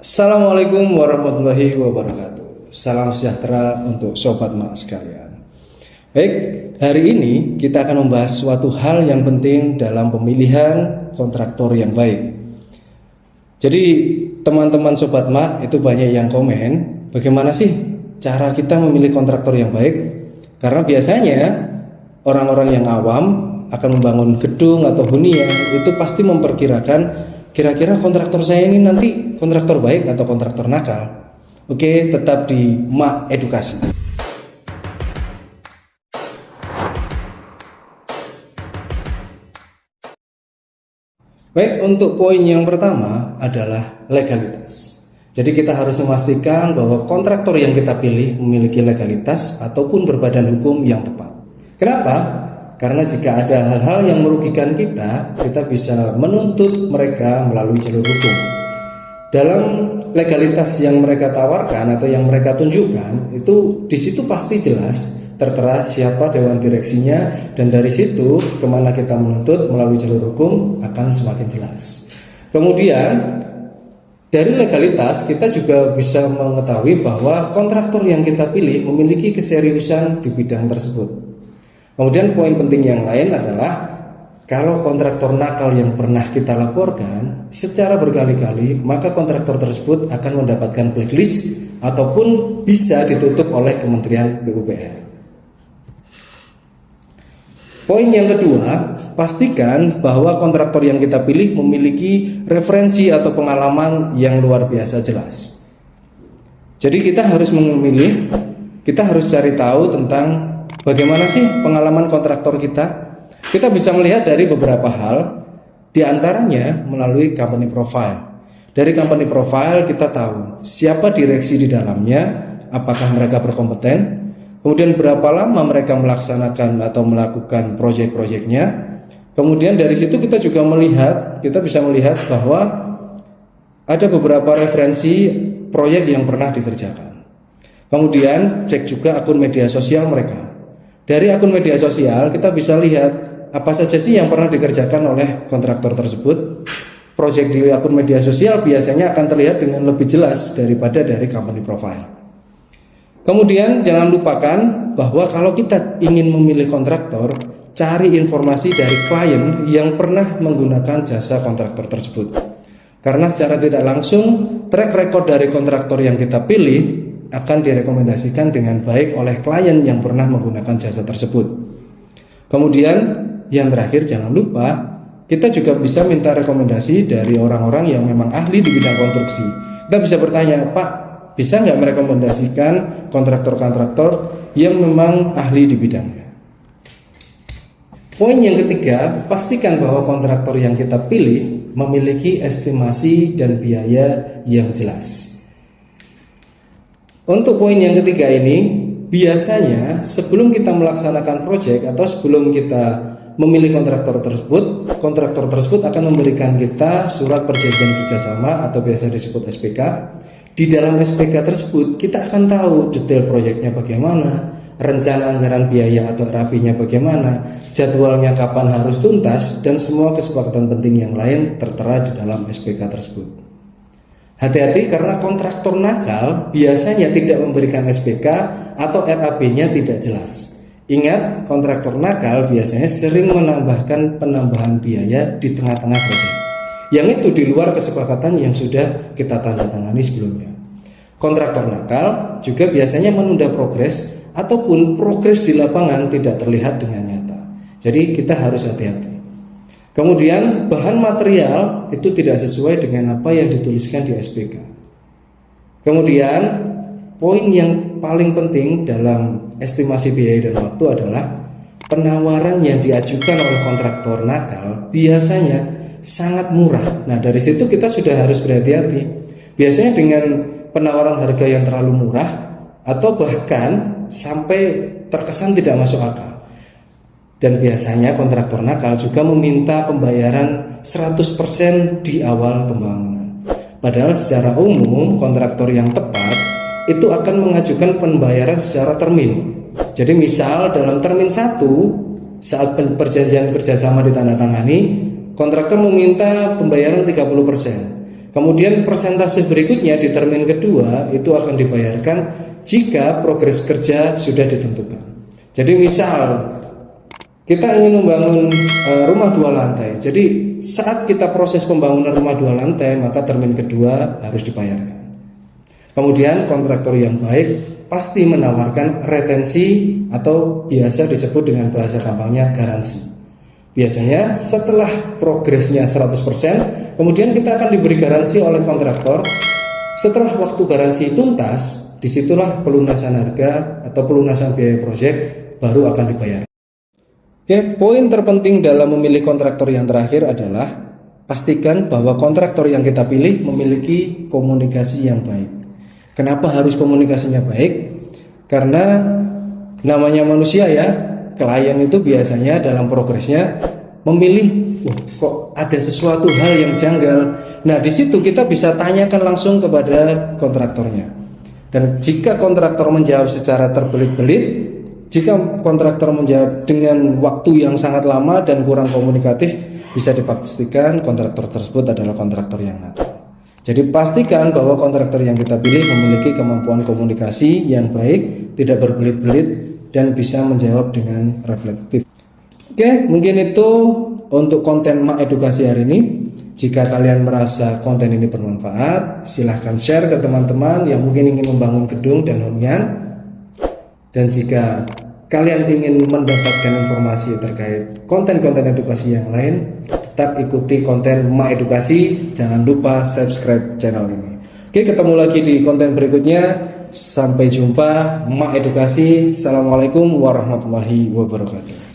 Assalamualaikum warahmatullahi wabarakatuh. Salam sejahtera untuk sobat mak sekalian. Baik, hari ini kita akan membahas suatu hal yang penting dalam pemilihan kontraktor yang baik. Jadi teman-teman sobat mak itu banyak yang komen, bagaimana sih cara kita memilih kontraktor yang baik? Karena biasanya orang-orang yang awam akan membangun gedung atau hunian itu pasti memperkirakan kira-kira kontraktor saya ini nanti kontraktor baik atau kontraktor nakal. Oke, tetap di Mak Edukasi. Baik, untuk poin yang pertama adalah legalitas. Jadi kita harus memastikan bahwa kontraktor yang kita pilih memiliki legalitas ataupun berbadan hukum yang tepat. Kenapa? Karena jika ada hal-hal yang merugikan kita bisa menuntut mereka melalui jalur hukum. Dalam legalitas yang mereka tawarkan atau yang mereka tunjukkan, itu di situ pasti jelas tertera siapa dewan direksinya, dan dari situ kemana kita menuntut melalui jalur hukum akan semakin jelas. Kemudian dari legalitas kita juga bisa mengetahui bahwa kontraktor yang kita pilih memiliki keseriusan di bidang tersebut. Kemudian poin penting yang lain adalah kalau kontraktor nakal yang pernah kita laporkan secara berkali-kali, maka kontraktor tersebut akan mendapatkan blacklist ataupun bisa ditutup oleh Kementerian PUPR. Poin yang kedua, pastikan bahwa kontraktor yang kita pilih memiliki referensi atau pengalaman yang luar biasa jelas. Jadi kita harus memilih, kita harus cari tahu tentang bagaimana sih pengalaman kontraktor kita. Kita bisa melihat dari beberapa hal, diantaranya melalui company profile. Dari company profile kita tahu siapa direksi di dalamnya, apakah mereka berkompeten, kemudian berapa lama mereka melaksanakan atau melakukan proyek-proyeknya. Kemudian dari situ kita juga melihat, kita bisa melihat bahwa ada beberapa referensi proyek yang pernah dikerjakan. Kemudian cek juga akun media sosial mereka. Dari akun media sosial kita bisa lihat apa saja sih yang pernah dikerjakan oleh kontraktor tersebut. Proyek di akun media sosial biasanya akan terlihat dengan lebih jelas daripada dari company profile. Kemudian jangan lupakan bahwa kalau kita ingin memilih kontraktor, cari informasi dari klien yang pernah menggunakan jasa kontraktor tersebut. Karena secara tidak langsung track record dari kontraktor yang kita pilih akan direkomendasikan dengan baik oleh klien yang pernah menggunakan jasa tersebut. Kemudian yang terakhir, jangan lupa kita juga bisa minta rekomendasi dari orang-orang yang memang ahli di bidang konstruksi. Kita bisa bertanya, Pak, bisa nggak merekomendasikan kontraktor-kontraktor yang memang ahli di bidangnya? Poin yang ketiga, pastikan bahwa kontraktor yang kita pilih memiliki estimasi dan biaya yang jelas. Untuk poin yang ketiga ini, biasanya sebelum kita melaksanakan proyek atau sebelum kita memilih kontraktor tersebut akan memberikan kita surat perjanjian kerjasama atau biasa disebut SPK. Di dalam SPK tersebut kita akan tahu detail proyeknya bagaimana, rencana anggaran biaya atau RAP-nya bagaimana, jadwalnya kapan harus tuntas, dan semua kesepakatan penting yang lain tertera di dalam SPK tersebut. Hati-hati karena kontraktor nakal biasanya tidak memberikan SPK atau RAP-nya tidak jelas. Ingat, kontraktor nakal biasanya sering menambahkan penambahan biaya di tengah-tengah proyek, yang itu di luar kesepakatan yang sudah kita tandatangani sebelumnya. Kontraktor nakal juga biasanya menunda progres ataupun progres di lapangan tidak terlihat dengan nyata. Jadi kita harus hati-hati. Kemudian bahan material itu tidak sesuai dengan apa yang dituliskan di SPK. Kemudian poin yang paling penting dalam estimasi biaya dan waktu adalah penawaran yang diajukan oleh kontraktor nakal biasanya sangat murah. Nah, dari situ kita sudah harus berhati-hati. Biasanya dengan penawaran harga yang terlalu murah atau bahkan sampai terkesan tidak masuk akal. Dan biasanya kontraktor nakal juga meminta pembayaran 100% di awal pembangunan. Padahal secara umum kontraktor yang tepat itu akan mengajukan pembayaran secara termin. Jadi misal dalam termin 1 saat perjanjian kerjasama ditandatangani, kontraktor meminta pembayaran 30%. Kemudian persentase berikutnya di termin kedua itu akan dibayarkan jika progres kerja sudah ditentukan. Jadi misal kita ingin membangun rumah 2 lantai. Jadi saat kita proses pembangunan rumah 2 lantai, maka termin kedua harus dibayarkan. Kemudian kontraktor yang baik pasti menawarkan retensi atau biasa disebut dengan bahasa gampangnya garansi. Biasanya setelah progresnya 100%, kemudian kita akan diberi garansi oleh kontraktor. Setelah waktu garansi tuntas, disitulah pelunasan harga atau pelunasan biaya proyek baru akan dibayar. Oke, poin terpenting dalam memilih kontraktor yang terakhir adalah pastikan bahwa kontraktor yang kita pilih memiliki komunikasi yang baik. Kenapa harus komunikasinya baik? Karena namanya manusia ya, klien itu biasanya dalam progresnya memilih, kok ada sesuatu hal yang janggal. Nah, di situ kita bisa tanyakan langsung kepada kontraktornya. Dan jika kontraktor menjawab secara terbelit-belit, jika kontraktor menjawab dengan waktu yang sangat lama dan kurang komunikatif, bisa dipastikan kontraktor tersebut adalah kontraktor yang nakal. Jadi pastikan bahwa kontraktor yang kita pilih memiliki kemampuan komunikasi yang baik, tidak berbelit-belit, dan bisa menjawab dengan reflektif. Oke, mungkin itu untuk konten Mak Edukasi hari ini. Jika kalian merasa konten ini bermanfaat, silahkan share ke teman-teman yang mungkin ingin membangun gedung dan hunian. Dan jika kalian ingin mendapatkan informasi terkait konten-konten edukasi yang lain, tetap ikuti konten Mak Edukasi. Jangan lupa subscribe channel ini. Oke, ketemu lagi di konten berikutnya. Sampai jumpa, Mak Edukasi. Assalamualaikum warahmatullahi wabarakatuh.